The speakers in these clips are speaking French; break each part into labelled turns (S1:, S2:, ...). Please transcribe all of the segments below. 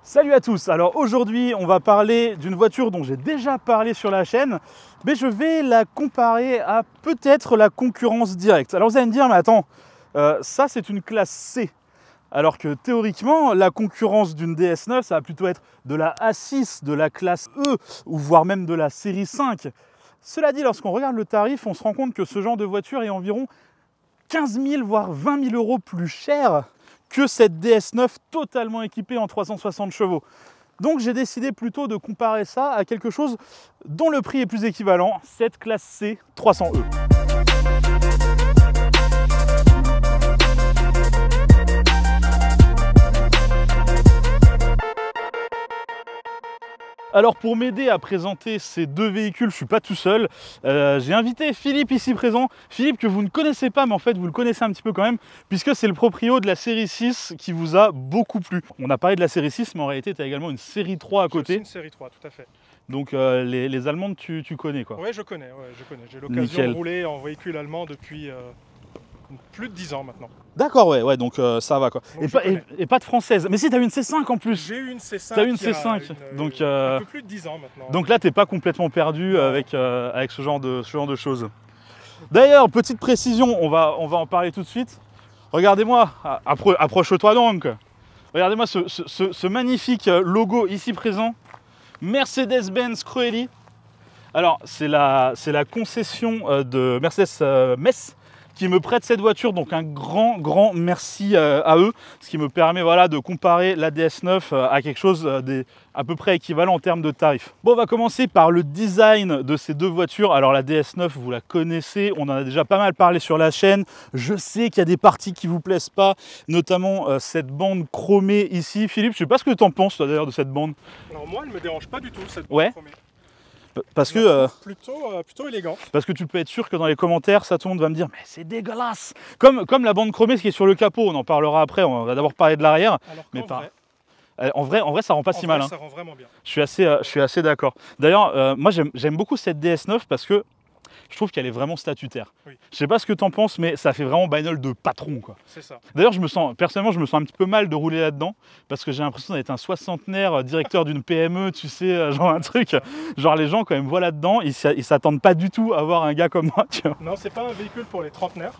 S1: Salut à tous, alors aujourd'hui on va parler d'une voiture dont j'ai déjà parlé sur la chaîne, mais je vais la comparer à peut-être la concurrence directe. Alors vous allez me dire, mais attends, ça c'est une classe C, alors que théoriquement la concurrence d'une DS9 ça va plutôt être de la A6, de la classe E, ou voire même de la série 5. Cela dit, lorsqu'on regarde le tarif, on se rend compte que ce genre de voiture est environ 15 000 voire 20 000 euros plus cher que cette DS9 totalement équipée en 360 chevaux. Donc j'ai décidé plutôt de comparer ça à quelque chose dont le prix est plus équivalent, cette classe C 300E. Alors pour m'aider à présenter ces deux véhicules, je ne suis pas tout seul, j'ai invité Philippe ici présent. Philippe que vous ne connaissez pas, mais en fait vous le connaissez un petit peu quand même, puisque c'est le proprio de la série 6 qui vous a beaucoup plu. On a parlé de la série 6, mais en réalité tu as également une série 3 à côté.
S2: Une série 3, tout à fait.
S1: Donc les Allemandes tu connais quoi.
S2: Oui, je connais. J'ai l'occasion de rouler en véhicule allemand depuis plus de 10 ans maintenant.
S1: D'accord, ouais, donc ça va quoi. Et pas de française. Mais si, t'as eu une C5 en plus.
S2: J'ai eu une C5.
S1: T'as eu une C5. Donc,
S2: un peu plus de 10 ans maintenant.
S1: Donc là, t'es pas complètement perdu avec ce genre de choses. D'ailleurs, petite précision, on va en parler tout de suite. Regardez-moi, approche-toi donc. Regardez-moi ce magnifique logo ici présent. Mercedes-Benz Creuelli. Alors, c'est la concession de Mercedes Metz qui me prête cette voiture, donc un grand merci à eux, ce qui me permet voilà, de comparer la DS9 à quelque chose à peu près équivalent en termes de tarifs. Bon, on va commencer par le design de ces deux voitures. Alors la DS9, vous la connaissez, on en a déjà pas mal parlé sur la chaîne. Je sais qu'il y a des parties qui vous plaisent pas, notamment cette bande chromée ici. Philippe, je sais pas ce que tu en penses toi d'ailleurs de cette bande.
S2: Alors moi, elle me dérange pas du tout cette bande chromée.
S1: Parce que
S2: plutôt élégant.
S1: Parce que tu peux être sûr que dans les commentaires, ça tout le monde va me dire mais c'est dégueulasse. Comme la bande chromée, ce qui est sur le capot, on en parlera après. On va d'abord parler de l'arrière. En vrai, ça rend pas si mal.
S2: Ça rend vraiment bien.
S1: Je suis assez d'accord. D'ailleurs, moi j'aime beaucoup cette DS9 parce que je trouve qu'elle est vraiment statutaire.
S2: Oui.
S1: Je sais pas ce que tu en penses, mais ça fait vraiment bagnole de patron, quoi.
S2: C'est ça.
S1: D'ailleurs, personnellement, je me sens un petit peu mal de rouler là-dedans parce que j'ai l'impression d'être un soixantenaire directeur d'une PME, tu sais, genre un truc. Genre les gens, quand ils me voient là-dedans, ils s'attendent pas du tout à voir un gars comme moi, tu vois.
S2: Non, c'est pas un véhicule pour les trentenaires.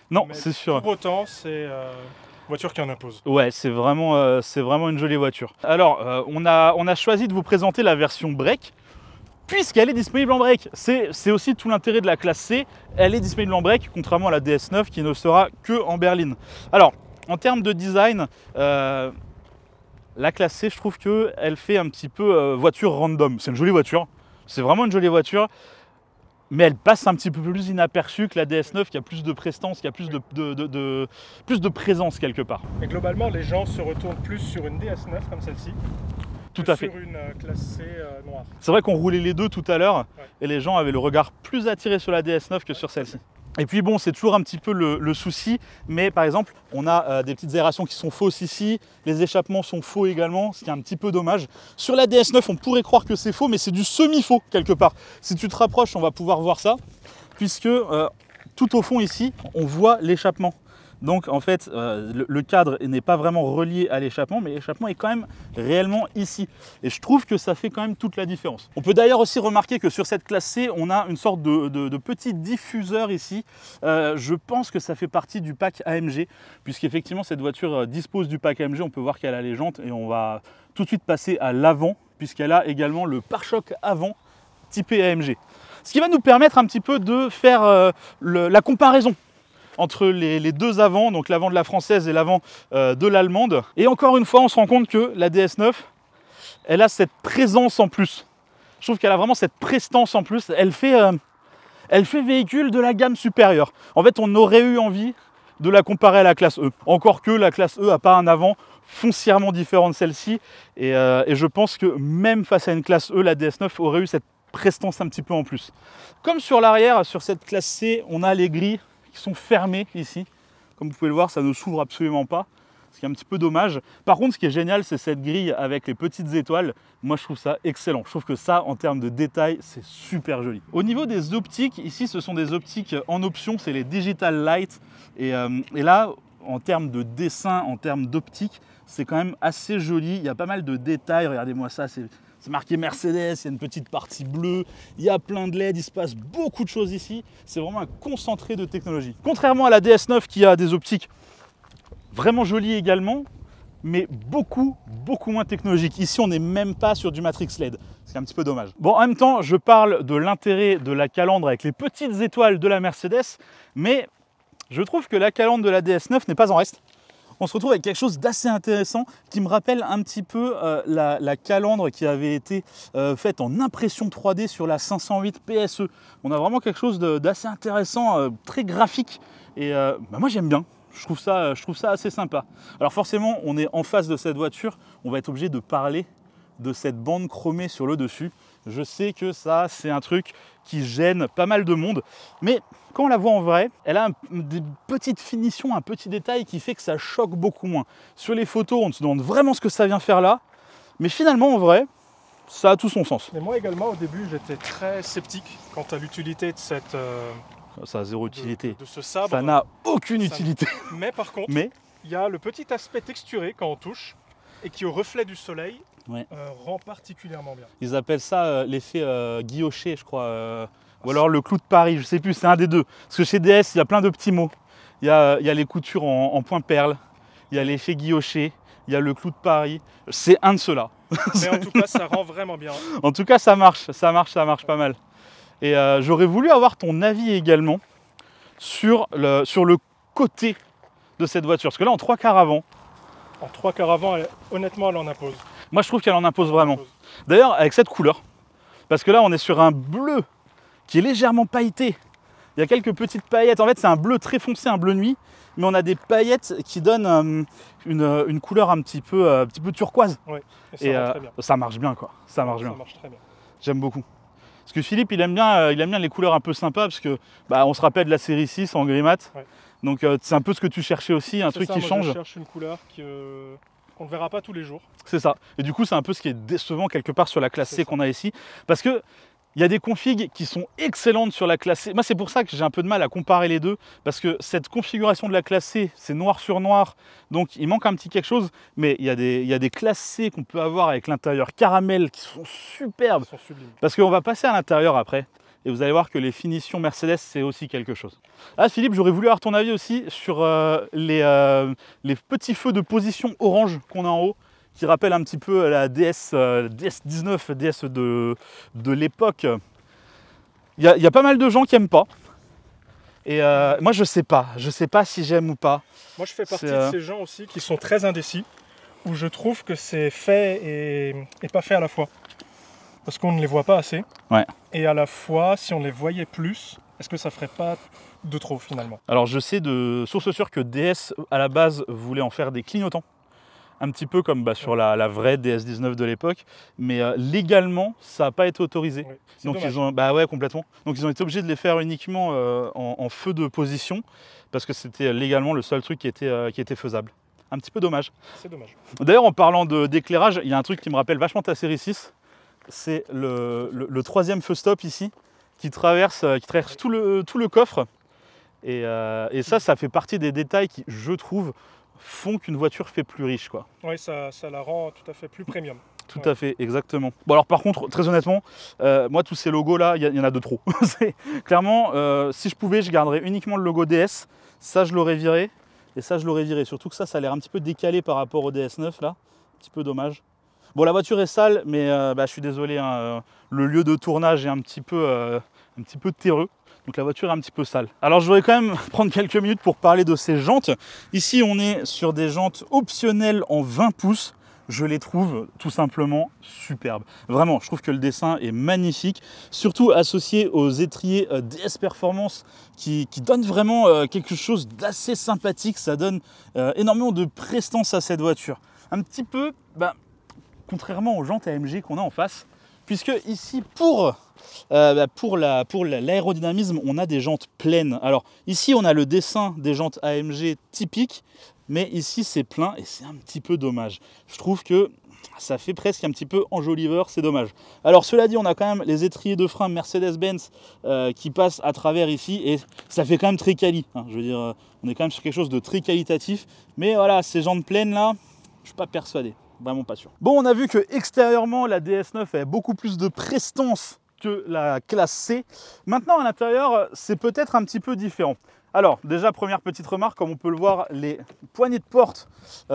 S1: Non, c'est sûr.
S2: Pour autant, c'est une voiture qui en impose.
S1: Ouais, c'est vraiment une jolie voiture. Alors, on a choisi de vous présenter la version break, puisqu'elle est disponible en break. C'est aussi tout l'intérêt de la classe C, elle est disponible en break, contrairement à la DS9 qui ne sera que en berline. Alors, en termes de design, la classe C, je trouve qu'elle fait un petit peu voiture random. C'est une jolie voiture, c'est vraiment une jolie voiture, mais elle passe un petit peu plus inaperçue que la DS9 qui a plus de prestance, qui a plus de présence quelque part.
S2: Et globalement, les gens se retournent plus sur une DS9 comme celle-ci.
S1: Tout à fait.
S2: Sur une classe C noire.
S1: C'est vrai qu'on roulait les deux tout à l'heure et les gens avaient le regard plus attiré sur la DS9 que sur celle-ci. Et puis bon, c'est toujours un petit peu le souci, mais par exemple, on a des petites aérations qui sont fausses ici, les échappements sont faux également, ce qui est un petit peu dommage. Sur la DS9, on pourrait croire que c'est faux, mais c'est du semi-faux quelque part. Si tu te rapproches, on va pouvoir voir ça, puisque tout au fond ici, on voit l'échappement. Donc en fait, le cadre n'est pas vraiment relié à l'échappement, mais l'échappement est quand même réellement ici. Et je trouve que ça fait quand même toute la différence. On peut d'ailleurs aussi remarquer que sur cette classe C, on a une sorte de petit diffuseur ici. Je pense que ça fait partie du pack AMG, puisqu'effectivement cette voiture dispose du pack AMG. On peut voir qu'elle a les jantes et on va tout de suite passer à l'avant, puisqu'elle a également le pare-choc avant typé AMG. Ce qui va nous permettre un petit peu de faire la comparaison entre les deux avants, donc l'avant de la française et l'avant de l'allemande. Et encore une fois, on se rend compte que la DS9, elle a cette présence en plus. Je trouve qu'elle a vraiment cette prestance en plus. Elle fait véhicule de la gamme supérieure. En fait, on aurait eu envie de la comparer à la classe E. Encore que la classe E n'a pas un avant foncièrement différent de celle-ci. Et je pense que même face à une classe E, la DS9 aurait eu cette prestance un petit peu en plus. Comme sur l'arrière, sur cette classe C, on a les grilles sont fermés ici. Comme vous pouvez le voir, ça ne s'ouvre absolument pas, ce qui est un petit peu dommage. Par contre, ce qui est génial, c'est cette grille avec les petites étoiles. Moi, je trouve ça excellent. Je trouve que ça, en termes de détails, c'est super joli. Au niveau des optiques, ici, ce sont des optiques en option, c'est les Digital Light. Et là, en termes de dessin, en termes d'optique, c'est quand même assez joli. Il y a pas mal de détails, regardez-moi ça, c'est marqué Mercedes, il y a une petite partie bleue, il y a plein de LED, il se passe beaucoup de choses ici. C'est vraiment un concentré de technologie. Contrairement à la DS9 qui a des optiques vraiment jolies également, mais beaucoup moins technologiques. Ici, on n'est même pas sur du Matrix LED. C'est un petit peu dommage. Bon, en même temps, je parle de l'intérêt de la calandre avec les petites étoiles de la Mercedes, mais je trouve que la calandre de la DS9 n'est pas en reste. On se retrouve avec quelque chose d'assez intéressant qui me rappelle un petit peu la calandre qui avait été faite en impression 3D sur la 508 PSE. On a vraiment quelque chose d'assez intéressant, très graphique. Et moi j'aime bien, je trouve ça assez sympa. Alors forcément, on est en face de cette voiture, on va être obligé de parler de cette bande chromée sur le dessus. Je sais que ça, c'est un truc qui gêne pas mal de monde, mais quand on la voit en vrai, elle a des petites finitions, un petit détail qui fait que ça choque beaucoup moins. Sur les photos, on se demande vraiment ce que ça vient faire là, mais finalement, en vrai, ça a tout son sens.
S2: Et moi également, au début, j'étais très sceptique quant à l'utilité de cette...
S1: ça a zéro utilité.
S2: De ce sabre.
S1: Ça n'a aucune utilité.
S2: Mais par contre, il y a le petit aspect texturé quand on touche et qui, au reflet du soleil, rend particulièrement bien.
S1: Ils appellent ça l'effet guilloché, je crois. Ou alors le clou de Paris, je sais plus, c'est un des deux. Parce que chez DS, il y a plein de petits mots. Il y a les coutures en point perle, il y a l'effet guilloché, il y a le clou de Paris. C'est un de ceux-là.
S2: Mais en tout cas, ça rend vraiment bien.
S1: En tout cas, ça marche pas mal. Et j'aurais voulu avoir ton avis également sur le côté de cette voiture. Parce que là, en 3/4 avant.
S2: En 3/4 avant, honnêtement, elle en impose.
S1: Moi, je trouve qu'elle en impose vraiment. D'ailleurs, avec cette couleur. Parce que là, on est sur un bleu qui est légèrement pailleté. Il y a quelques petites paillettes. En fait, c'est un bleu très foncé, un bleu nuit. Mais on a des paillettes qui donnent une couleur un petit peu turquoise.
S2: Oui, et ça, très bien.
S1: Ça marche bien, quoi. Ça marche
S2: très bien.
S1: J'aime beaucoup. Parce que Philippe, il aime bien les couleurs un peu sympas. Parce que on se rappelle de la série 6 en gris mat. Ouais. Donc, c'est un peu ce que tu cherchais aussi, un truc qui change.
S2: Je cherche une couleur qu'on ne verra pas tous les jours.
S1: C'est ça. Et du coup, c'est un peu ce qui est décevant quelque part sur la classe C qu'on a ici. Parce que il y a des configs qui sont excellentes sur la classe C. Moi, c'est pour ça que j'ai un peu de mal à comparer les deux. Parce que cette configuration de la classe C, c'est noir sur noir. Donc, il manque un petit quelque chose. Mais il y a des classes C qu'on peut avoir avec l'intérieur caramel qui sont superbes.
S2: Ils sont sublimes.
S1: Parce qu'on va passer à l'intérieur après. Et vous allez voir que les finitions Mercedes, c'est aussi quelque chose. Ah, Philippe, j'aurais voulu avoir ton avis aussi sur les petits feux de position orange qu'on a en haut, qui rappellent un petit peu la DS19, DS de l'époque. Il y a pas mal de gens qui n'aiment pas. Et moi, je sais pas si j'aime ou pas.
S2: Moi, je fais partie de ces gens aussi qui sont très indécis, où je trouve que c'est fait et pas fait à la fois. Parce qu'on ne les voit pas assez.
S1: Ouais.
S2: Et à la fois, si on les voyait plus, est-ce que ça ferait pas de trop finalement?
S1: Alors je sais de source sûre que DS à la base voulait en faire des clignotants. Un petit peu comme sur la vraie DS19 de l'époque. Mais légalement, ça n'a pas été autorisé.
S2: Oui,
S1: donc
S2: dommage.
S1: ils ont, complètement. Donc ils ont été obligés de les faire uniquement en feu de position. Parce que c'était légalement le seul truc qui était faisable. Un petit peu dommage.
S2: C'est dommage.
S1: D'ailleurs, en parlant d'éclairage, il y a un truc qui me rappelle vachement ta série 6. C'est le troisième feu stop ici qui traverse tout le coffre. Et ça fait partie des détails qui, je trouve, font qu'une voiture fait plus riche, quoi.
S2: Oui, ça la rend tout à fait plus premium.
S1: Tout à fait, exactement. Bon alors par contre, très honnêtement, moi tous ces logos là, il y en a de trop. Clairement, si je pouvais, je garderais uniquement le logo DS. Ça, je l'aurais viré. Et ça, je l'aurais viré. Surtout que ça a l'air un petit peu décalé par rapport au DS9 là. Un petit peu dommage. Bon, la voiture est sale, mais je suis désolé, hein, le lieu de tournage est un petit peu terreux. Donc la voiture est un petit peu sale. Alors je voudrais quand même prendre quelques minutes pour parler de ces jantes. Ici, on est sur des jantes optionnelles en 20 pouces. Je les trouve tout simplement superbes. Vraiment, je trouve que le dessin est magnifique. Surtout associé aux étriers DS Performance qui donnent vraiment quelque chose d'assez sympathique. Ça donne énormément de prestance à cette voiture. Un petit peu... contrairement aux jantes AMG qu'on a en face, puisque ici pour l'aérodynamisme, on a des jantes pleines. Alors ici on a le dessin des jantes AMG typiques, mais ici c'est plein et c'est un petit peu dommage. Je trouve que ça fait presque un petit peu enjoliveur, c'est dommage. Alors cela dit, on a quand même les étriers de frein Mercedes-Benz qui passent à travers ici et ça fait quand même très quali. Hein. Je veux dire, on est quand même sur quelque chose de très qualitatif, mais voilà, ces jantes pleines là, Je suis pas persuadé, vraiment pas sûr. Bon, on a vu que extérieurement, la DS9 avait beaucoup plus de prestance que la classe C. Maintenant, à l'intérieur, c'est peut-être un petit peu différent. Alors, déjà, première petite remarque, comme on peut le voir, les poignées de porte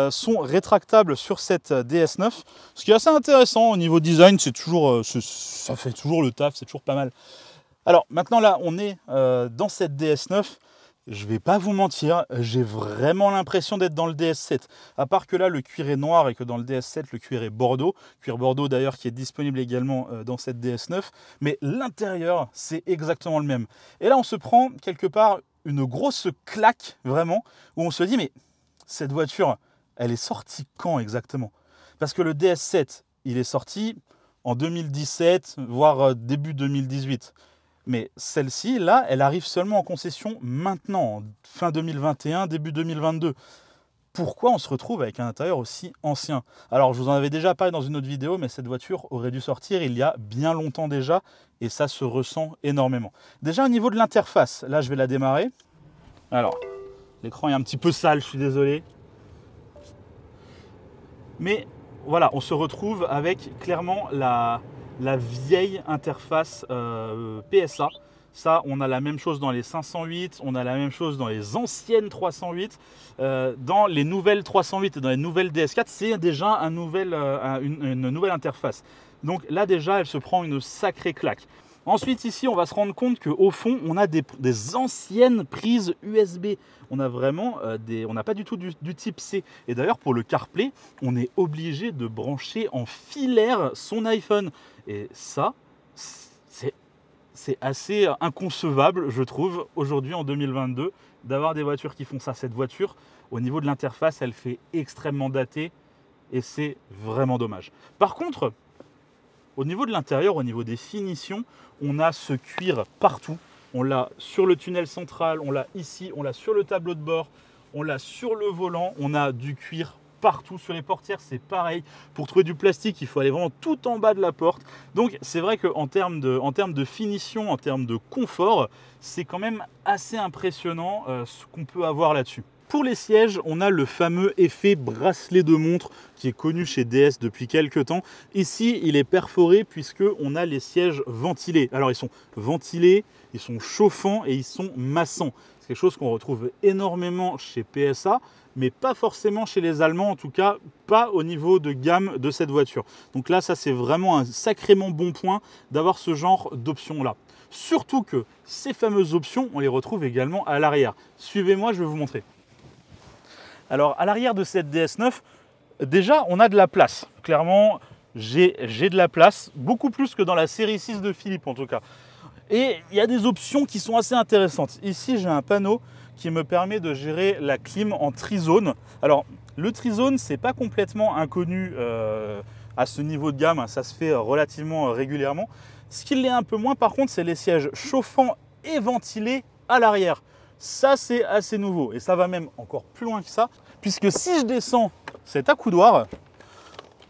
S1: sont rétractables sur cette DS9. Ce qui est assez intéressant au niveau design, c'est toujours, ça fait toujours le taf, c'est toujours pas mal. Alors, maintenant, là, on est dans cette DS9. Je vais pas vous mentir, j'ai vraiment l'impression d'être dans le DS7. À part que là, le cuir est noir et que dans le DS7, le cuir est bordeaux. Cuir bordeaux d'ailleurs qui est disponible également dans cette DS9. Mais l'intérieur, c'est exactement le même. Et là, on se prend quelque part une grosse claque, vraiment, où on se dit, mais cette voiture, elle est sortie quand exactement? Parce que le DS7, il est sorti en 2017, voire début 2018. Mais celle-ci, là, elle arrive seulement en concession maintenant, fin 2021, début 2022. Pourquoi on se retrouve avec un intérieur aussi ancien? Alors, je vous en avais déjà parlé dans une autre vidéo, mais cette voiture aurait dû sortir il y a bien longtemps déjà, et ça se ressent énormément. Déjà, au niveau de l'interface, là, je vais la démarrer. Alors, l'écran est un petit peu sale, je suis désolé. Mais voilà, on se retrouve avec clairement la vieille interface PSA. Ça, on a la même chose dans les 508, on a la même chose dans les anciennes 308. Dans les nouvelles 308 et dans les nouvelles DS4, c'est déjà une nouvelle interface. Donc là, déjà, elle se prend une sacrée claque. Ensuite, ici, on va se rendre compte qu'au fond, on a des anciennes prises USB. On a vraiment on n'a pas du tout du type C. Et d'ailleurs, pour le CarPlay, on est obligé de brancher en filaire son iPhone. Et ça, c'est assez inconcevable, je trouve, aujourd'hui en 2022, d'avoir des voitures qui font ça. Cette voiture, au niveau de l'interface, elle fait extrêmement datée et c'est vraiment dommage. Par contre, au niveau de l'intérieur, au niveau des finitions, on a ce cuir partout. On l'a sur le tunnel central, on l'a ici, on l'a sur le tableau de bord, on l'a sur le volant, on a du cuir partout. Sur les portières, c'est pareil. Pour trouver du plastique, il faut aller vraiment tout en bas de la porte. Donc c'est vrai qu'en termes de finition, en termes de confort, c'est quand même assez impressionnant ce qu'on peut avoir là-dessus. Pour les sièges, on a le fameux effet bracelet de montre qui est connu chez DS depuis quelques temps. Ici, il est perforé puisqu'on a les sièges ventilés. Alors, ils sont ventilés, ils sont chauffants et ils sont massants. C'est quelque chose qu'on retrouve énormément chez PSA, mais pas forcément chez les Allemands, en tout cas pas au niveau de gamme de cette voiture. Donc là, ça c'est vraiment un sacrément bon point d'avoir ce genre d'options-là. Surtout que ces fameuses options, on les retrouve également à l'arrière. Suivez-moi, je vais vous montrer. Alors à l'arrière de cette DS9, déjà on a de la place. Clairement, j'ai de la place, beaucoup plus que dans la série 6 de Philippe en tout cas. Et il y a des options qui sont assez intéressantes. Ici, j'ai un panneau qui me permet de gérer la clim en trizone. Alors, le trizone, c'est pas complètement inconnu à ce niveau de gamme. Ça se fait relativement régulièrement. Ce qui l'est un peu moins, par contre, c'est les sièges chauffants et ventilés à l'arrière. Ça, c'est assez nouveau. Et ça va même encore plus loin que ça. Puisque si je descends cet accoudoir,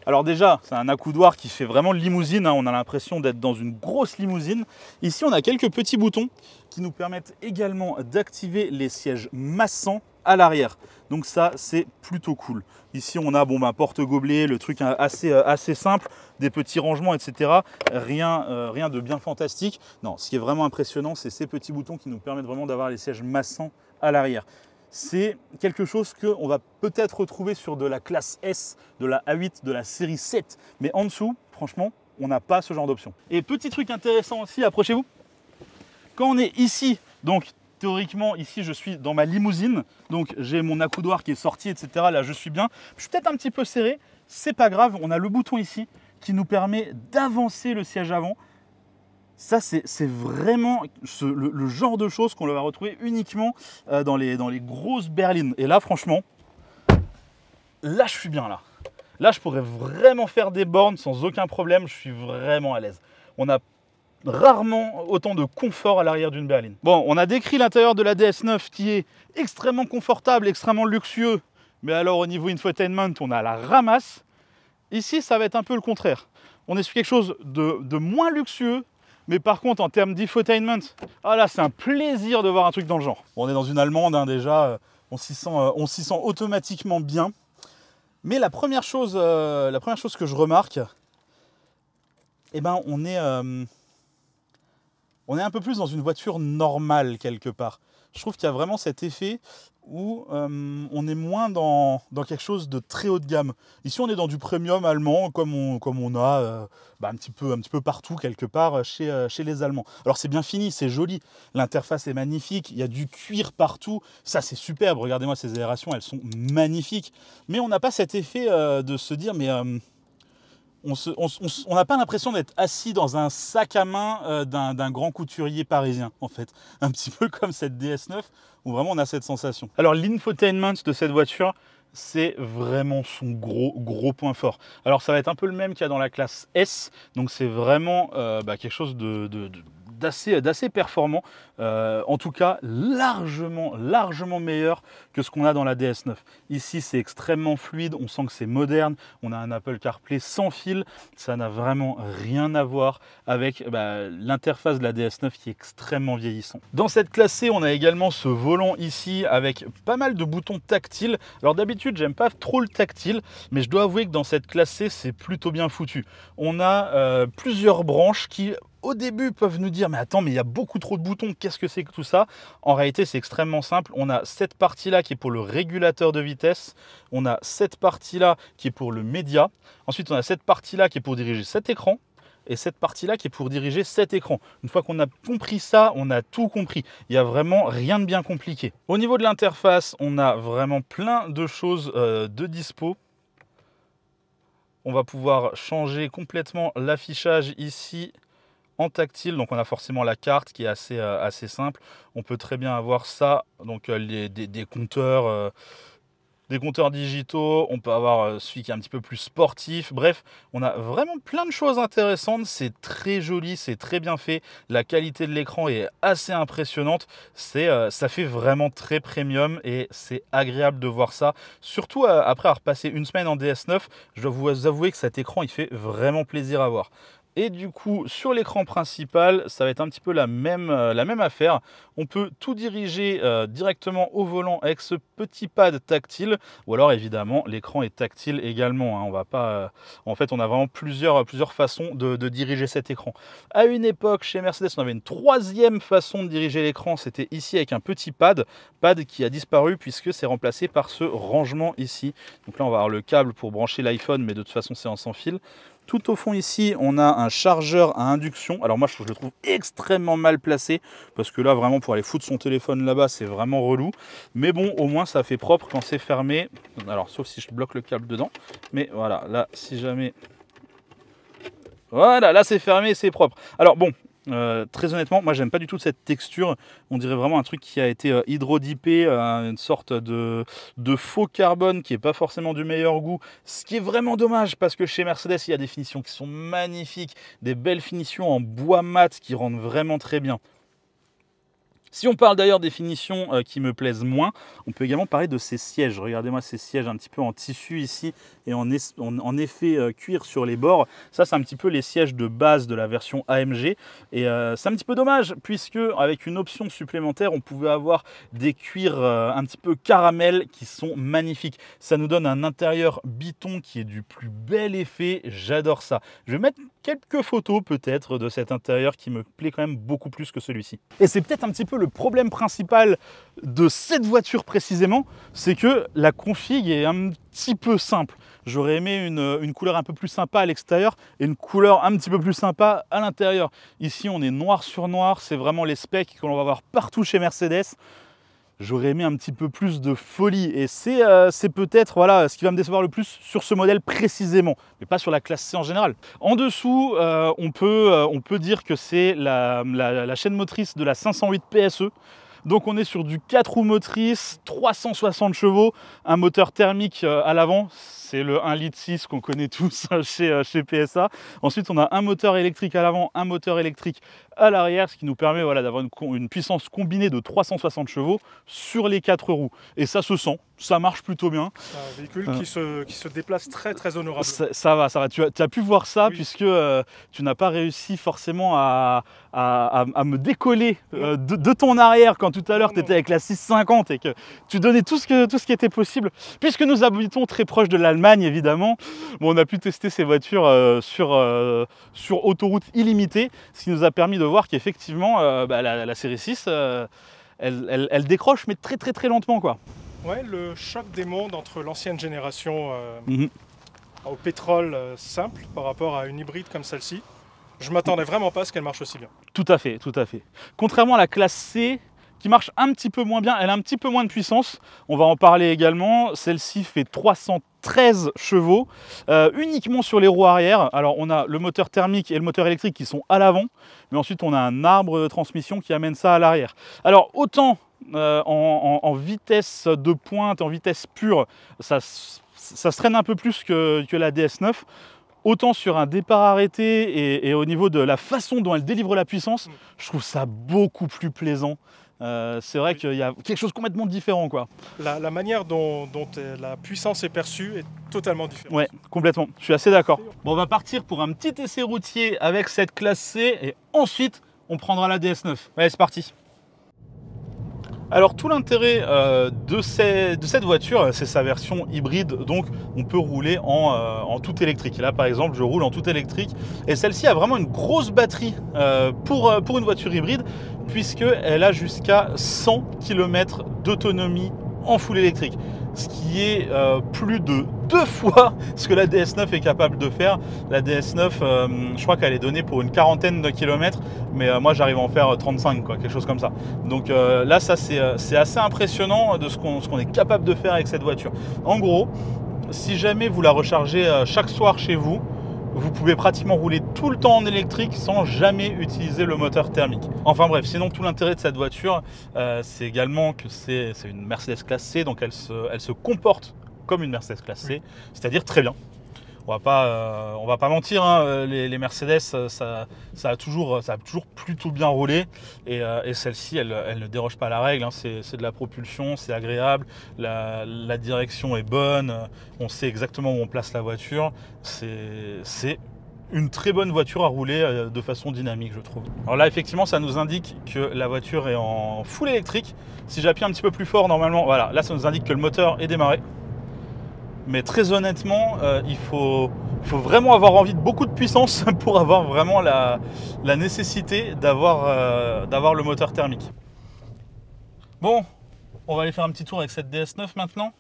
S1: alors déjà, c'est un accoudoir qui fait vraiment limousine, hein, on a l'impression d'être dans une grosse limousine. Ici, on a quelques petits boutons qui nous permettent également d'activer les sièges massants à l'arrière. Donc ça, c'est plutôt cool. Ici, on a porte-gobelet, le truc assez simple, des petits rangements, etc. Rien de bien fantastique. Non, ce qui est vraiment impressionnant, c'est ces petits boutons qui nous permettent vraiment d'avoir les sièges massants à l'arrière. C'est quelque chose qu'on va peut-être retrouver sur de la classe S, de la A8, de la série 7. Mais en dessous, franchement, on n'a pas ce genre d'option. Et petit truc intéressant aussi, approchez-vous. Quand on est ici, donc théoriquement, ici, je suis dans ma limousine. Donc, j'ai mon accoudoir qui est sorti, etc. Là, je suis bien. Je suis peut-être un petit peu serré. C'est pas grave. On a le bouton ici qui nous permet d'avancer le siège avant. Ça, c'est vraiment le genre de choses qu'on va retrouver uniquement dans les grosses berlines. Et là, franchement, là, je suis bien là. Là, je pourrais vraiment faire des bornes sans aucun problème. Je suis vraiment à l'aise. On a rarement autant de confort à l'arrière d'une berline. Bon, on a décrit l'intérieur de la DS9 qui est extrêmement confortable, extrêmement luxueux. Mais alors, au niveau infotainment, on a la ramasse. Ici, ça va être un peu le contraire. On est sur quelque chose de moins luxueux. Mais par contre, en termes d'infotainment, ah là, c'est un plaisir de voir un truc dans le genre. Bon, on est dans une allemande, hein, déjà, on s'y sent automatiquement bien. Mais la première chose que je remarque, eh ben, on est un peu plus dans une voiture normale quelque part. Je trouve qu'il y a vraiment cet effet où on est moins dans quelque chose de très haut de gamme. Ici, on est dans du premium allemand, comme on a un petit peu partout, quelque part, chez les Allemands. Alors, c'est bien fini, c'est joli. L'interface est magnifique, il y a du cuir partout. Ça, c'est superbe. Regardez-moi ces aérations, elles sont magnifiques. Mais on n'a pas cet effet de se dire, mais... on n'a pas l'impression d'être assis dans un sac à main d'un grand couturier parisien, en fait. Un petit peu comme cette DS9, où vraiment on a cette sensation. Alors, l'infotainment de cette voiture, c'est vraiment son gros point fort. Alors, ça va être un peu le même qu'il y a dans la classe S, donc c'est vraiment quelque chose d'assez performant, en tout cas largement meilleur que ce qu'on a dans la DS9. Ici, c'est extrêmement fluide, on sent que c'est moderne, on a un Apple CarPlay sans fil, ça n'a vraiment rien à voir avec l'interface de la DS9 qui est extrêmement vieillissant. Dans cette classe C, on a également ce volant ici avec pas mal de boutons tactiles. Alors d'habitude, j'aime pas trop le tactile, mais je dois avouer que dans cette classe C, c'est plutôt bien foutu. On a plusieurs branches qui... au début, peuvent nous dire « mais attends, mais il y a beaucoup trop de boutons, qu'est-ce que c'est que tout ça ?» En réalité, c'est extrêmement simple. On a cette partie-là qui est pour le régulateur de vitesse. On a cette partie-là qui est pour le média. Ensuite, on a cette partie-là qui est pour diriger cet écran. Et cette partie-là qui est pour diriger cet écran. Une fois qu'on a compris ça, on a tout compris. Il n'y a vraiment rien de bien compliqué. Au niveau de l'interface, on a vraiment plein de choses de dispo. On va pouvoir changer complètement l'affichage ici en tactile, donc on a forcément la carte qui est assez simple. On peut très bien avoir ça, donc des compteurs digitaux. On peut avoir celui qui est un petit peu plus sportif. Bref, on a vraiment plein de choses intéressantes. C'est très joli, c'est très bien fait. La qualité de l'écran est assez impressionnante. Ça fait vraiment très premium et c'est agréable de voir ça. Surtout après avoir passé une semaine en DS9, je dois vous avouer que cet écran, il fait vraiment plaisir à voir. Et du coup, sur l'écran principal, ça va être un petit peu la même affaire. On peut tout diriger directement au volant avec ce petit pad tactile. Ou alors, évidemment, l'écran est tactile également. Hein. On va pas, en fait, on a vraiment plusieurs façons de diriger cet écran. À une époque, chez Mercedes, on avait une troisième façon de diriger l'écran. C'était ici avec un petit pad qui a disparu puisque c'est remplacé par ce rangement ici. Donc là, on va avoir le câble pour brancher l'iPhone, mais de toute façon, c'est en sans fil. Tout au fond ici, on a un chargeur à induction. Alors moi, je le trouve extrêmement mal placé parce que là, vraiment, pour aller foutre son téléphone là-bas, c'est vraiment relou. Mais bon, au moins, ça fait propre quand c'est fermé. Alors, sauf si je bloque le câble dedans. Mais voilà, là, si jamais... Voilà, là, c'est fermé, c'est propre. Alors bon... très honnêtement, moi j'aime pas du tout cette texture. On dirait vraiment un truc qui a été hydrodipé, une sorte de faux carbone qui est pas forcément du meilleur goût. Ce qui est vraiment dommage parce que chez Mercedes, il y a des finitions qui sont magnifiques, des belles finitions en bois mat qui rendent vraiment très bien. Si on parle d'ailleurs des finitions qui me plaisent moins, on peut également parler de ces sièges. Regardez-moi ces sièges un petit peu en tissu ici et en effet cuir sur les bords. Ça, c'est un petit peu les sièges de base de la version AMG. Et c'est un petit peu dommage puisque avec une option supplémentaire, on pouvait avoir des cuirs un petit peu caramel qui sont magnifiques. Ça nous donne un intérieur biton qui est du plus bel effet. J'adore ça. Je vais mettre quelques photos peut-être de cet intérieur qui me plaît quand même beaucoup plus que celui-ci. Et c'est peut-être un petit peu le problème principal de cette voiture précisément, c'est que la config est un petit peu simple. J'aurais aimé une couleur un peu plus sympa à l'extérieur et une couleur un petit peu plus sympa à l'intérieur. Ici, on est noir sur noir, c'est vraiment les specs que l'on va voir partout chez Mercedes. J'aurais aimé un petit peu plus de folie et c'est peut-être voilà, ce qui va me décevoir le plus sur ce modèle précisément, mais pas sur la classe C en général. En dessous, on peut dire que c'est la chaîne motrice de la 508 PSE. Donc on est sur du 4 roues motrices, 360 chevaux, un moteur thermique à l'avant, c'est le 1,6 litre qu'on connaît tous chez PSA. Ensuite on a un moteur électrique à l'avant, un moteur électrique à l'arrière, ce qui nous permet voilà, d'avoir une puissance combinée de 360 chevaux sur les 4 roues. Et ça se sent, ça marche plutôt bien.
S2: C'est un véhicule qui se déplace très honorablement.
S1: Ça va, ça va. Tu as pu voir ça, oui. Puisque tu n'as pas réussi forcément à me décoller de ton arrière quand tout à l'heure tu étais avec la 650 et que tu donnais tout ce qui était possible. Puisque nous habitons très proche de l'Allemagne, évidemment, bon, on a pu tester ces voitures sur autoroute illimitée, ce qui nous a permis de voir qu'effectivement la série 6 elle décroche, mais très lentement, quoi.
S2: Ouais, le choc des mondes entre l'ancienne génération au pétrole simple par rapport à une hybride comme celle-ci, je ne m'attendais vraiment pas à ce qu'elle marche aussi bien.
S1: Tout à fait. Contrairement à la classe C, qui marche un petit peu moins bien, elle a un petit peu moins de puissance, on va en parler également. Celle-ci fait 313 chevaux, uniquement sur les roues arrière. Alors on a le moteur thermique et le moteur électrique qui sont à l'avant, mais ensuite on a un arbre de transmission qui amène ça à l'arrière. Alors autant en vitesse de pointe, en vitesse pure, ça se traîne un peu plus que la DS9. Autant sur un départ arrêté et au niveau de la façon dont elle délivre la puissance, je trouve ça beaucoup plus plaisant. C'est vrai qu'il y a quelque chose de complètement différent, quoi.
S2: La manière dont la puissance est perçue est totalement différente.
S1: Ouais, complètement. Je suis assez d'accord. Bon, on va partir pour un petit essai routier avec cette classe C et ensuite on prendra la DS9. Allez, c'est parti. Alors tout l'intérêt de cette voiture, c'est sa version hybride, donc on peut rouler en tout électrique. Et là par exemple, je roule en tout électrique et celle-ci a vraiment une grosse batterie pour une voiture hybride, puisqu'elle a jusqu'à 100 km d'autonomie en full électrique, ce qui est plus de 2 fois ce que la DS9 est capable de faire. La DS9, je crois qu'elle est donnée pour une quarantaine de kilomètres, mais moi j'arrive à en faire 35, quoi, quelque chose comme ça. Donc là, ça c'est assez impressionnant de ce qu'on est capable de faire avec cette voiture. En gros, si jamais vous la rechargez chaque soir chez vous, vous pouvez pratiquement rouler tout le temps en électrique sans jamais utiliser le moteur thermique. Enfin bref, sinon tout l'intérêt de cette voiture, c'est également que c'est une Mercedes classe C, donc elle se comporte comme une Mercedes classe C, c'est-à-dire très bien. On va pas mentir, hein, les Mercedes, ça a toujours plutôt bien roulé, et celle-ci, elle ne déroge pas à la règle, hein. C'est de la propulsion, c'est agréable, la direction est bonne, on sait exactement où on place la voiture, c'est une très bonne voiture à rouler de façon dynamique, je trouve. Alors là, effectivement, ça nous indique que la voiture est en full électrique. Si j'appuie un petit peu plus fort, normalement, voilà, là, ça nous indique que le moteur est démarré. Mais très honnêtement, il faut vraiment avoir envie de beaucoup de puissance pour avoir vraiment la nécessité d'avoir le moteur thermique. Bon, on va aller faire un petit tour avec cette DS9 maintenant.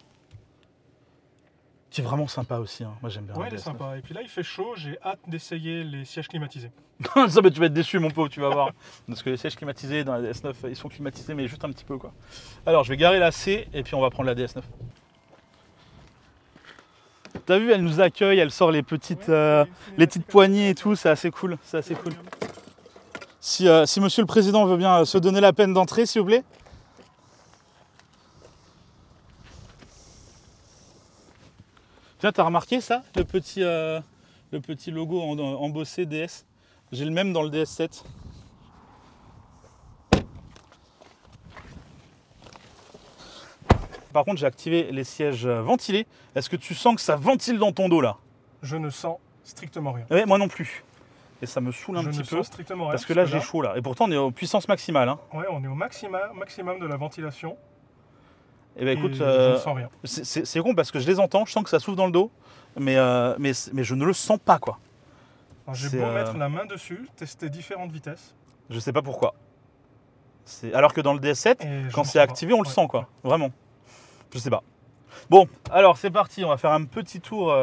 S1: Qui est vraiment sympa aussi, hein. Moi j'aime bien.
S2: Ouais, elle est sympa. Et puis là, il fait chaud, j'ai hâte d'essayer les sièges climatisés.
S1: Ça, bah, tu vas être déçu, mon pauvre, tu vas voir. Parce que les sièges climatisés dans la DS9, ils sont climatisés, mais juste un petit peu, quoi. Alors, je vais garer la C et puis on va prendre la DS9. T'as vu, elle nous accueille, elle sort les petites poignées et tout, c'est assez cool, c'est assez cool. Si monsieur le président veut bien se donner la peine d'entrer, s'il vous plaît. Tiens, t'as remarqué ça, le petit logo embossé DS? J'ai le même dans le DS7. Par contre, j'ai activé les sièges ventilés. Est-ce que tu sens que ça ventile dans ton dos là?
S2: Je ne sens strictement rien.
S1: Oui, moi non plus. Et ça me saoule un petit peu.
S2: Strictement rien.
S1: Parce que là, j'ai chaud là. Et pourtant, on est aux puissances maximales. Hein.
S2: Ouais, on est au maximum de la ventilation.
S1: Et ben écoute,
S2: je ne sens rien.
S1: C'est con parce que je les entends, je sens que ça souffle dans le dos, mais je ne le sens pas, quoi.
S2: J'ai beau mettre la main dessus, tester différentes vitesses.
S1: Je sais pas pourquoi. Alors que dans le DS7, quand c'est activé, on le sent, quoi. Vraiment. Je sais pas. Bon, alors c'est parti, on va faire un petit tour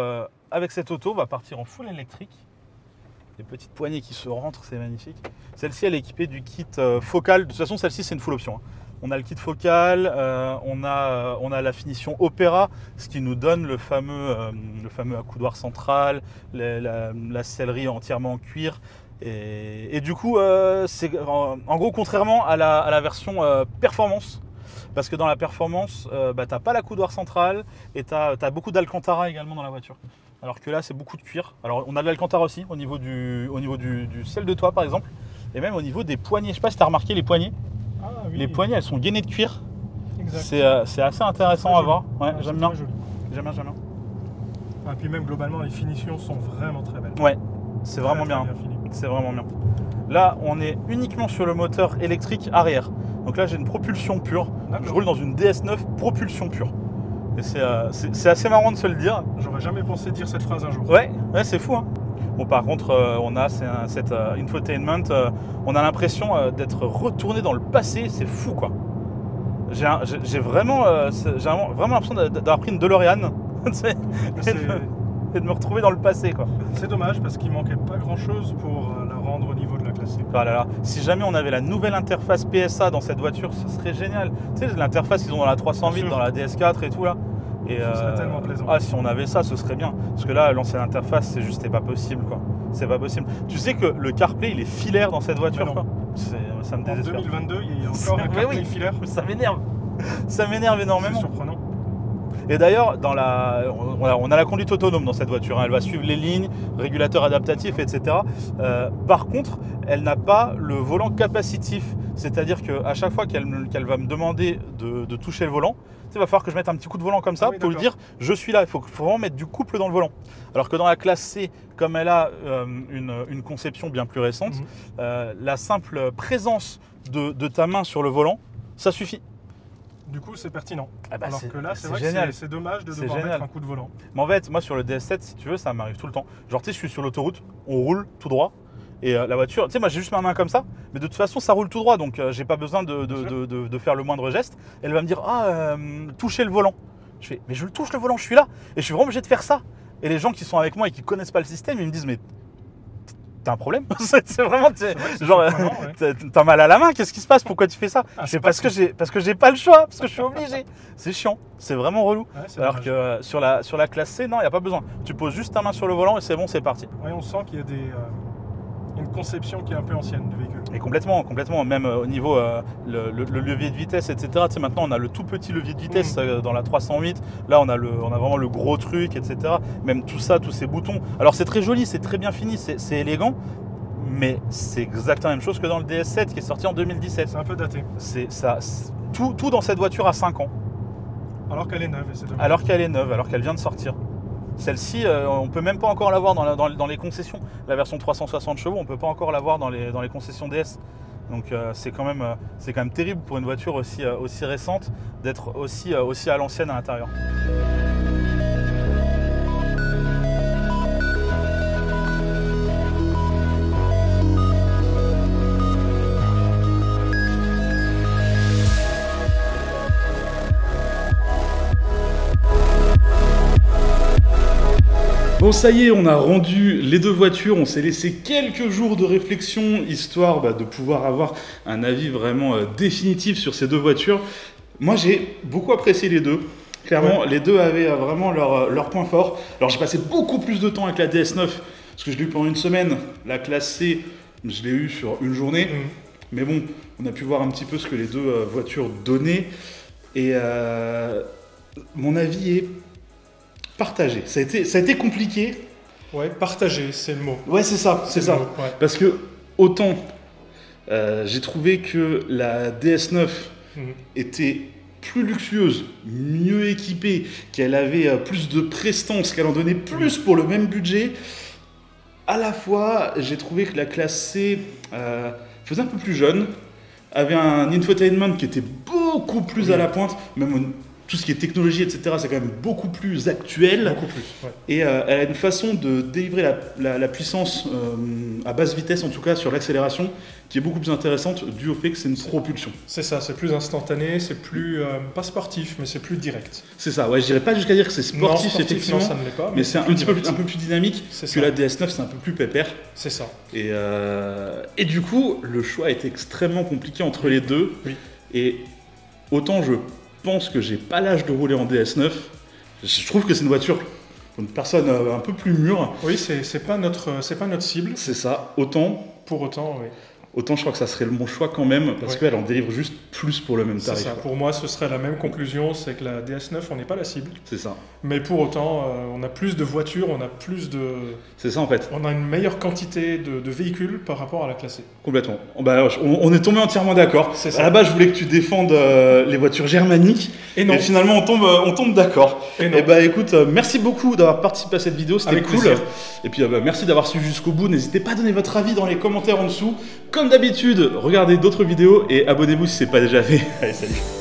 S1: avec cette auto. On va partir en full électrique. Les petites poignées qui se rentrent, c'est magnifique. Celle-ci, elle est équipée du kit focal. De toute façon, celle-ci, c'est une full option, hein. On a le kit focal, on a la finition Opera, ce qui nous donne le fameux accoudoir central, la sellerie entièrement en cuir. Et du coup, c'est en gros contrairement à la version performance, parce que dans la performance, t'as pas l'accoudoir central et t'as beaucoup d'Alcantara également dans la voiture. Alors que là, c'est beaucoup de cuir. Alors on a de l'Alcantara aussi au niveau du ciel de toit par exemple. Et même au niveau des poignées, je sais pas si tu as remarqué les poignées.
S2: Ah, oui.
S1: Les poignées, elles sont gainées de cuir.
S2: Exact.
S1: C'est assez intéressant à voir. Ouais,
S2: Ah,
S1: j'aime bien.
S2: J'aime bien. Et puis même globalement, les finitions sont vraiment très belles.
S1: Ouais, c'est vraiment bien. C'est vraiment bien. Là, on est uniquement sur le moteur électrique arrière. Donc là, j'ai une propulsion pure. Je roule dans une DS9 propulsion pure. Et c'est assez marrant de se le dire.
S2: J'aurais jamais pensé dire cette phrase un jour.
S1: Ouais, c'est fou. Hein. Bon, par contre, on a cet infotainment. On a l'impression d'être retourné dans le passé. C'est fou, quoi. J'ai vraiment l'impression d'avoir pris une DeLorean et de me retrouver dans le passé, quoi.
S2: C'est dommage parce qu'il manquait pas grand chose pour la rendre au niveau de la classe C.
S1: Ah là là. Si jamais on avait la nouvelle interface PSA dans cette voiture, ce serait génial. Tu sais, l'interface qu'ils ont dans la 308, dans la DS4 et tout là. Et
S2: ce serait tellement plaisant.
S1: Ah, si on avait ça, ce serait bien. Parce que là, l'ancienne interface, c'est pas possible, quoi. C'est pas possible. Tu sais que le CarPlay, il est filaire dans cette voiture, quoi. Ça me désespère.
S2: En 2022, il y a encore un CarPlay filaire.
S1: Ça m'énerve. Ça m'énerve énormément.
S2: C'est surprenant.
S1: Et d'ailleurs, on a la conduite autonome dans cette voiture. Hein. Elle va suivre les lignes, régulateur adaptatif, etc. Par contre, elle n'a pas le volant capacitif. C'est-à-dire qu'à chaque fois qu'elle va me demander de toucher le volant, il va falloir que je mette un petit coup de volant comme ça pour lui dire « je suis là ». Il faut vraiment mettre du couple dans le volant. Alors que dans la classe C, comme elle a une conception bien plus récente, la simple présence de ta main sur le volant, ça suffit.
S2: Du coup, c'est pertinent.
S1: Ah bah
S2: alors que là, c'est vrai que c'est dommage de devoir mettre un coup de volant.
S1: Mais en fait, moi sur le DS7, si tu veux, ça m'arrive tout le temps. Genre, tu sais, je suis sur l'autoroute, on roule tout droit. Et la voiture, tu sais, moi j'ai juste ma main comme ça, mais de toute façon ça roule tout droit, donc j'ai pas besoin de faire le moindre geste. Elle va me dire, touchez le volant. Je fais, mais je le touche le volant, je suis là, et je suis vraiment obligé de faire ça. Et les gens qui sont avec moi et qui connaissent pas le système, ils me disent, mais t'as un problème? C'est vraiment, genre, t'as mal à la main, qu'est-ce qui se passe? Pourquoi tu fais ça? Parce que j'ai pas le choix, parce que je suis obligé. C'est chiant, c'est vraiment relou. Ouais, alors que sur la classe C, non, il n'y a pas besoin. Tu poses juste ta main sur le volant et c'est bon, c'est parti.
S2: Ouais, on sent qu'il y a une conception qui est un peu ancienne du véhicule.
S1: Et complètement, même au niveau le levier de vitesse, etc. Tu sais, maintenant on a le tout petit levier de vitesse dans la 308. Là on a vraiment le gros truc, etc. Même tout ça, tous ces boutons. Alors c'est très joli, c'est très bien fini, c'est élégant. Mais c'est exactement la même chose que dans le DS7 qui est sorti en 2017.
S2: C'est un peu daté.
S1: Tout dans cette voiture a 5 ans.
S2: Alors qu'elle est neuve.
S1: Alors qu'elle est neuve, alors qu'elle vient de sortir. Celle-ci, on ne peut même pas encore l'avoir dans les concessions. La version 360 chevaux, on ne peut pas encore l'avoir dans les concessions DS. Donc c'est quand même terrible pour une voiture aussi récente d'être aussi à l'ancienne à l'intérieur. Bon, ça y est, on a rendu les deux voitures, on s'est laissé quelques jours de réflexion, histoire de pouvoir avoir un avis vraiment définitif sur ces deux voitures. Moi, j'ai beaucoup apprécié les deux. Clairement, les deux avaient vraiment leur point fort. Alors, j'ai passé beaucoup plus de temps avec la DS9, parce que je l'ai eu pendant une semaine. La classe C, je l'ai eu sur une journée. Mais bon, on a pu voir un petit peu ce que les deux voitures donnaient. Et mon avis est partagé. Ça a été compliqué.
S2: Ouais, partagé, c'est le mot.
S1: Ouais, c'est ça. Ouais. Parce que autant j'ai trouvé que la DS9 était plus luxueuse, mieux équipée, qu'elle avait plus de prestance, qu'elle en donnait plus pour le même budget. À la fois, j'ai trouvé que la classe C faisait un peu plus jeune, avait un infotainment qui était beaucoup plus à la pointe, même tout ce qui est technologie, etc., c'est quand même beaucoup plus actuel.
S2: Beaucoup plus, ouais.
S1: Et elle a une façon de délivrer la puissance à basse vitesse, en tout cas sur l'accélération, qui est beaucoup plus intéressante dû au fait que c'est une propulsion.
S2: C'est ça, c'est plus instantané, c'est plus, pas sportif, mais c'est plus direct.
S1: C'est ça, ouais, je dirais pas jusqu'à dire que c'est sportif, effectivement,
S2: non, ça ne l'est pas,
S1: mais c'est un peu plus dynamique que la DS9, c'est un peu plus pépère.
S2: C'est ça.
S1: Et du coup, le choix a été extrêmement compliqué entre les deux.
S2: Oui.
S1: Et autant je pense que j'ai pas l'âge de rouler en DS9. Je trouve que c'est une voiture pour une personne un peu plus mûre.
S2: Oui, c'est pas notre cible.
S1: C'est ça. Autant.
S2: Pour autant, oui.
S1: autant je crois que ça serait le bon choix quand même, parce qu'elle en délivre juste plus pour le même tarif.
S2: C'est ça. Pour moi, ce serait la même conclusion, c'est que la DS9, on n'est pas la cible.
S1: C'est ça. Mais
S2: pour autant, on a plus de voitures, on a plus de...
S1: C'est ça en fait.
S2: On a une meilleure quantité de véhicules par rapport à la classe C.
S1: Complètement. Bah, on est tombé entièrement d'accord. À la base, je voulais que tu défendes les voitures germaniques. Et non. Et finalement, on tombe d'accord. Et bah écoute, merci beaucoup d'avoir participé à cette vidéo, c'était cool. Plaisir. Et puis merci d'avoir suivi jusqu'au bout. N'hésitez pas à donner votre avis dans les commentaires en dessous. Comme d'habitude, regardez d'autres vidéos et abonnez-vous si ce n'est pas déjà fait. Allez, salut.